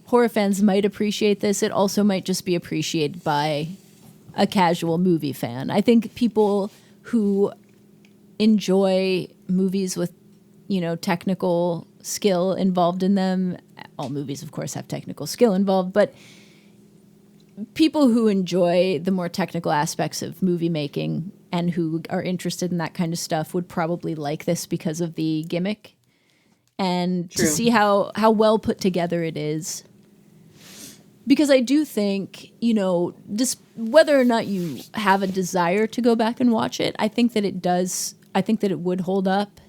Horror fans might appreciate this. It also might just be appreciated by a casual movie fan. I think people who enjoy movies with, you know, technical skill involved in them, all movies, of course, have technical skill involved, but people who enjoy the more technical aspects of movie making and who are interested in that kind of stuff would probably like this because of the gimmick and True. to see how well put together it is. Because I do think, you know, just whether or not you have a desire to go back and watch it, I think that it does. I think that it would hold up.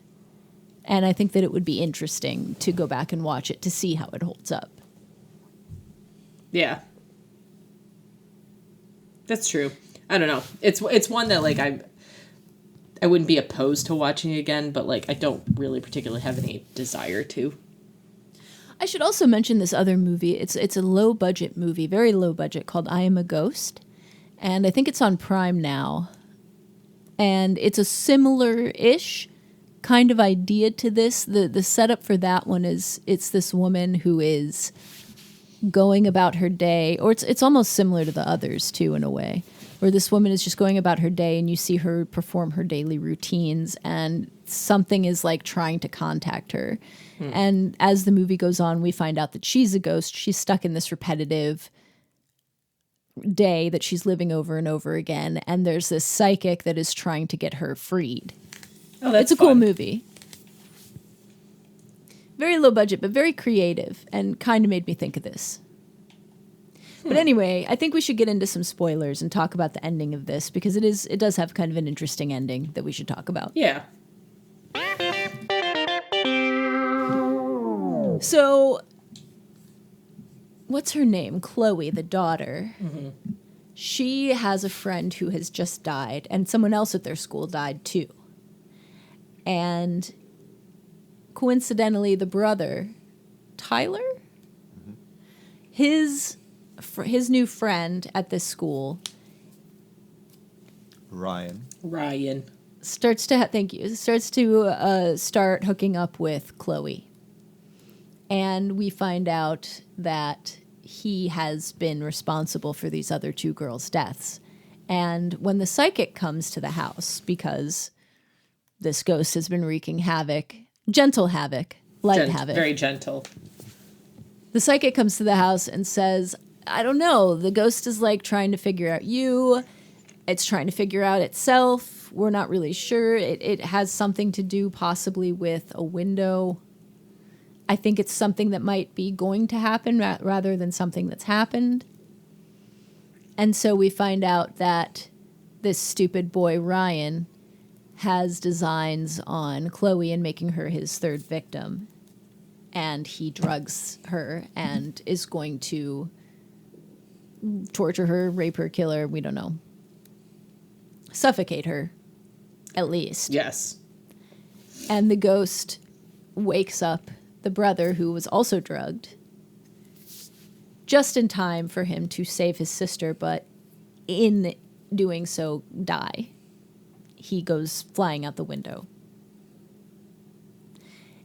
And I think that it would be interesting to go back and watch it to see how it holds up. Yeah. That's true. I don't know. It's one that like I wouldn't be opposed to watching again, but like I don't really particularly have any desire to. I should also mention this other movie. It's a low budget movie, very low budget, called I Am a Ghost, and I think it's on Prime now. And it's a similar-ish kind of idea to this. The setup for that one is it's this woman who is going about her day, or it's almost similar to the others too in a way, where this woman is just going about her day and you see her perform her daily routines and something is like trying to contact her. And as the movie goes on, we find out that she's a ghost. She's stuck in this repetitive day that she's living over and over again. And there's this psychic that is trying to get her freed. Oh, that's It's a cool fun. movie. Very low budget, but very creative and kind of made me think of this. But anyway, I think we should get into some spoilers and talk about the ending of this because it does have kind of an interesting ending that we should talk about. Yeah. So, what's her name? Chloe, the daughter. Mm-hmm. She has a friend who has just died, and someone else at their school died too. And coincidentally, the brother, Tyler, his new friend at this school, Ryan. starts to start hooking up with Chloe. And we find out that he has been responsible for these other two girls' deaths. And when the psychic comes to the house, because this ghost has been wreaking havoc, gentle havoc, light havoc. Very gentle. The psychic comes to the house and says, I don't know, the ghost is like trying to figure out you. It's trying to figure out itself. We're not really sure. It has something to do possibly with a window. I think it's something that might be going to happen rather than something that's happened. And so we find out that this stupid boy, Ryan, has designs on Chloe and making her his third victim. And he drugs her and is going to torture her, rape her, kill her, we don't know. Suffocate her, at least. Yes. And the ghost wakes up the brother, who was also drugged, just in time for him to save his sister, but in doing so, die. He goes flying out the window.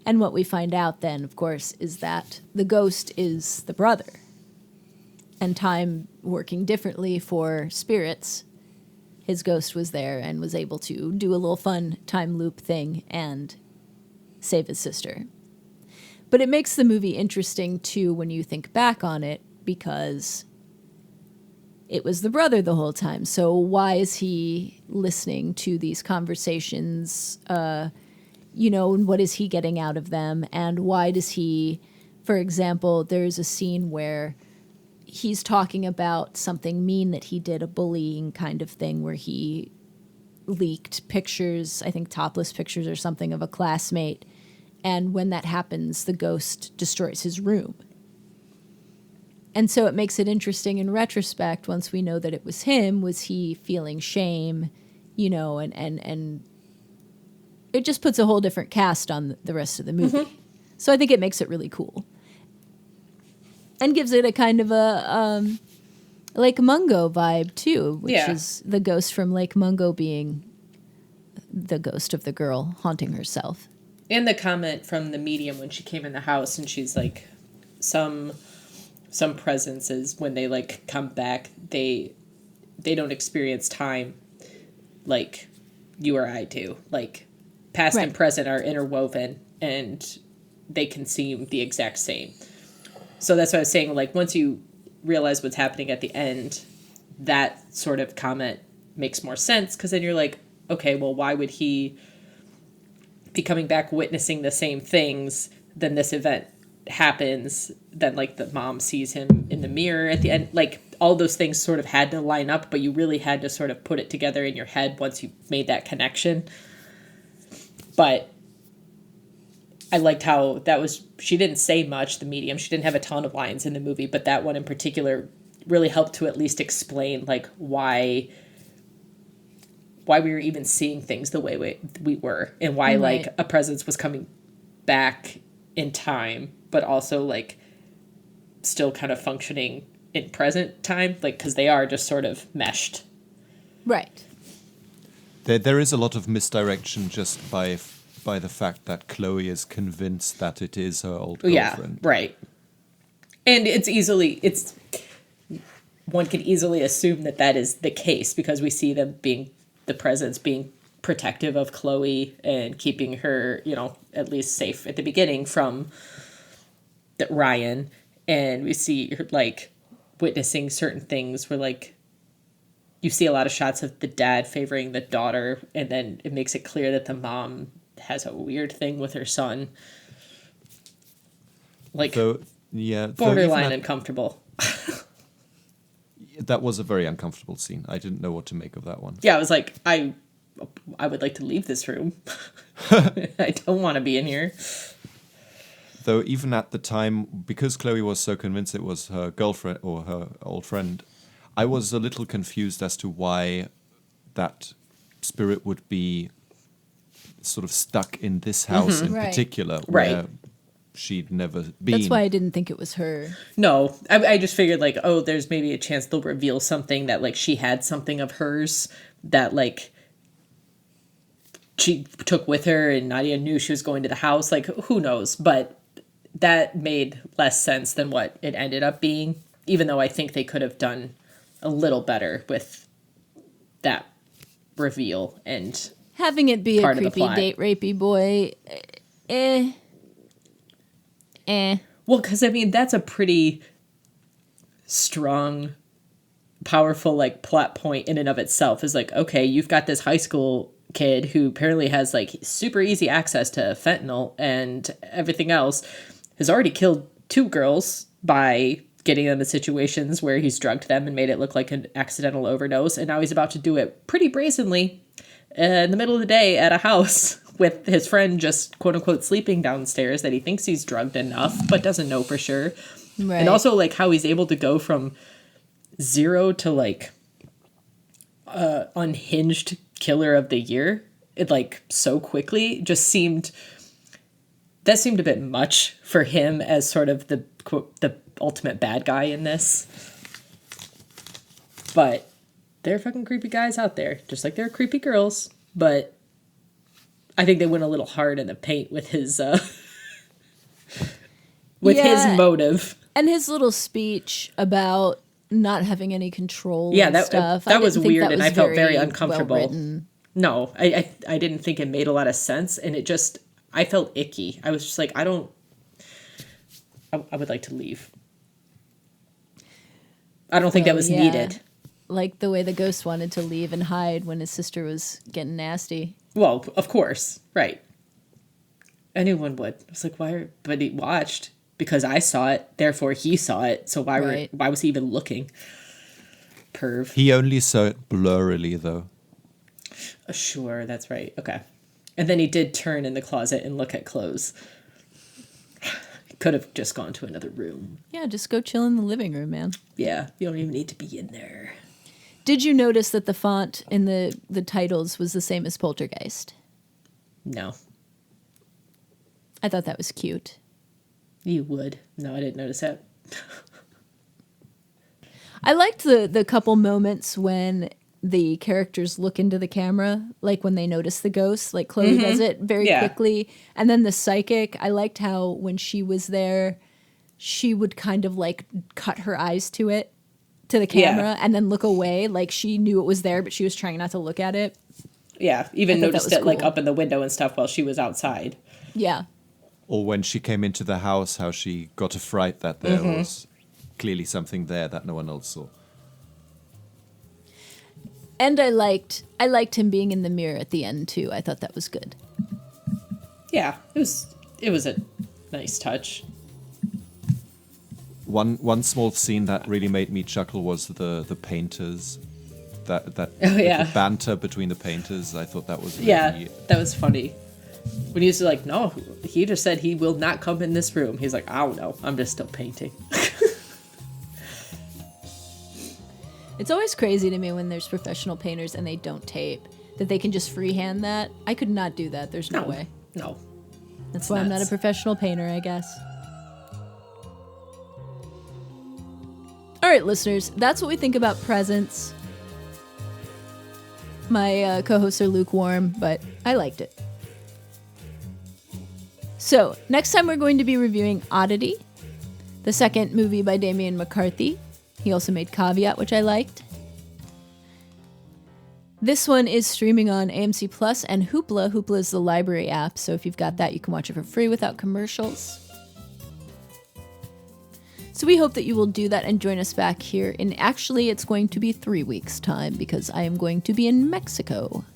And what we find out then, of course, is that the ghost is the brother. And time working differently for spirits, his ghost was there and was able to do a little fun time loop thing and save his sister. But it makes the movie interesting, too, when you think back on it, because it was the brother the whole time. So why is he listening to these conversations? And what is he getting out of them? And why does he, for example, there's a scene where he's talking about something mean that he did, a bullying kind of thing, where he leaked pictures, I think topless pictures or something, of a classmate. And when that happens, the ghost destroys his room. And so it makes it interesting in retrospect, once we know that it was him, was he feeling shame, and it just puts a whole different cast on the rest of the movie. Mm-hmm. So I think it makes it really cool. And gives it a kind of a Lake Mungo vibe, too, which is the ghost from Lake Mungo being the ghost of the girl haunting herself. And the comment from the medium when she came in the house and she's like, some presences, when they like come back, they don't experience time like you or I do. Like past and present are interwoven and they can seem the exact same. So that's what I was saying. Like once you realize what's happening at the end, that sort of comment makes more sense, because then you're like, okay, well, why would he be coming back witnessing the same things? Then this event happens, then like the mom sees him in the mirror at the end, like all those things sort of had to line up, but you really had to sort of put it together in your head once you made that connection. But I liked how that was, she didn't say much, the medium, she didn't have a ton of lines in the movie, but that one in particular really helped to at least explain like why we were even seeing things the way we were, and why like a presence was coming back in time, but also like still kind of functioning in present time, like because they are just sort of meshed. Right. There is a lot of misdirection just by by the fact that Chloe is convinced that it is her old Yeah, girlfriend. right. And one can easily assume that that is the case because we see them the presence being protective of Chloe and keeping her, at least safe at the beginning from Ryan. And we see her, like, witnessing certain things where, like, you see a lot of shots of the dad favoring the daughter, and then it makes it clear that the mom has a weird thing with her son. Like, borderline uncomfortable. That was a very uncomfortable scene. I didn't know what to make of that one. Yeah, I was like, I would like to leave this room. I don't want to be in here. Though even at the time, because Chloe was so convinced it was her girlfriend or her old friend, I was a little confused as to why that spirit would be sort of stuck in this house in Right. particular, Right. where she'd never been. That's why I didn't think it was her. No, I just figured, like, oh, there's maybe a chance they'll reveal something that, like, she had something of hers that, like, she took with her and Nadia knew she was going to the house. Like, who knows? But that made less sense than what it ended up being, even though I think they could have done a little better with that reveal and Having it be a part of the creepy plot. date rapey boy, Well, because, I mean, that's a pretty strong, powerful, like, plot point in and of itself. Is like, okay, you've got this high school kid who apparently has, like, super easy access to fentanyl and everything else, has already killed 2 girls by getting them in situations where he's drugged them and made it look like an accidental overdose, and now he's about to do it pretty brazenly in the middle of the day at a house with his friend just quote-unquote sleeping downstairs that he thinks he's drugged enough but doesn't know for sure. right? And also, like, how he's able to go from 0 to, like, unhinged killer of the year, it, like, so quickly just seemed a bit much for him as sort of the ultimate bad guy in this. But there are fucking creepy guys out there, just like there are creepy girls. But I think they went a little hard in the paint with his his motive. And his little speech about not having any control. Yeah, and that stuff. that I was didn't think weird, that and was I felt very well uncomfortable. written. No, I didn't think it made a lot of sense, and I felt icky. I was just like, I would like to leave. I don't think that was needed. Like the way the ghost wanted to leave and hide when his sister was getting nasty. Well, of course, right. Anyone would. I was like, why? But he watched because I saw it. Therefore, he saw it. So why was he even looking? Perv. He only saw it blurrily, though. Sure, that's right. Okay. And then he did turn in the closet and look at clothes. He could have just gone to another room. Yeah, just go chill in the living room, man. Yeah, you don't even need to be in there. Did you notice that the font in the titles was the same as Poltergeist? No. I thought that was cute. You would. No, I didn't notice that. I liked the couple moments when the characters look into the camera, like when they notice the ghost, like Chloe does it very quickly. And then the psychic, I liked how when she was there, she would kind of like cut her eyes to the camera and then look away. Like she knew it was there, but she was trying not to look at it. Yeah, even I thought that noticed was it like cool. up in the window and stuff while she was outside. Yeah. Or when she came into the house, how she got a fright that there was clearly something there that no one else saw. And I liked him being in the mirror at the end too. I thought that was good. Yeah, it was a nice touch. One small scene that really made me chuckle was the painters. That yeah. the banter between the painters. I thought that was really, Yeah, that was funny. When he was like, no, he just said he will not come in this room. He's like, I don't know. I'm just still painting. It's always crazy to me when there's professional painters and they don't tape, that they can just freehand that. I could not do that. There's no way. No. That's why I'm not a nuts. professional painter, I guess. All right, listeners, that's what we think about Presence. My co-hosts are lukewarm, but I liked it. So, next time we're going to be reviewing Oddity, the second movie by Damien McCarthy. He also made Caveat, which I liked. This one is streaming on AMC Plus and Hoopla. Hoopla is the library app, so if you've got that, you can watch it for free without commercials. So we hope that you will do that and join us back here actually it's going to be 3 weeks' time because I am going to be in Mexico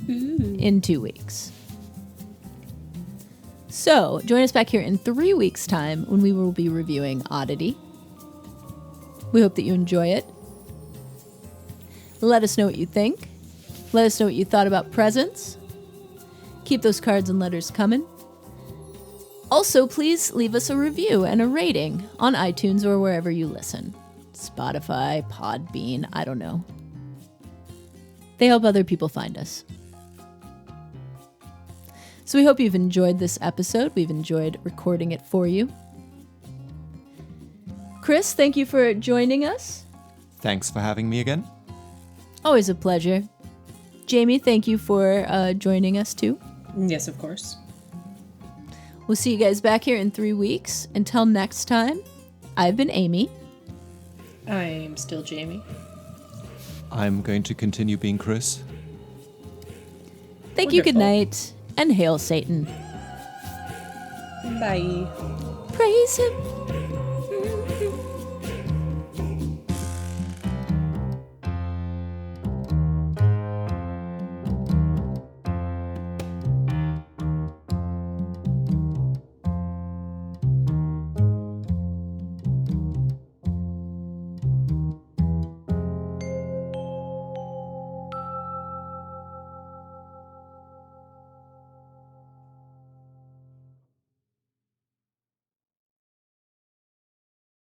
in 2 weeks. So join us back here in 3 weeks' time when we will be reviewing Oddity. We hope that you enjoy it. Let us know what you think. Let us know what you thought about Presents. Keep those cards and letters coming. Also, please leave us a review and a rating on iTunes or wherever you listen. Spotify, Podbean, I don't know. They help other people find us. So we hope you've enjoyed this episode. We've enjoyed recording it for you. Chris, thank you for joining us. Thanks for having me again. Always a pleasure. Jamie, thank you for joining us too. Yes, of course. We'll see you guys back here in 3 weeks. Until next time, I've been Amy. I'm still Jamie. I'm going to continue being Chris. Thank you, good night, and hail Satan. Bye. Praise him.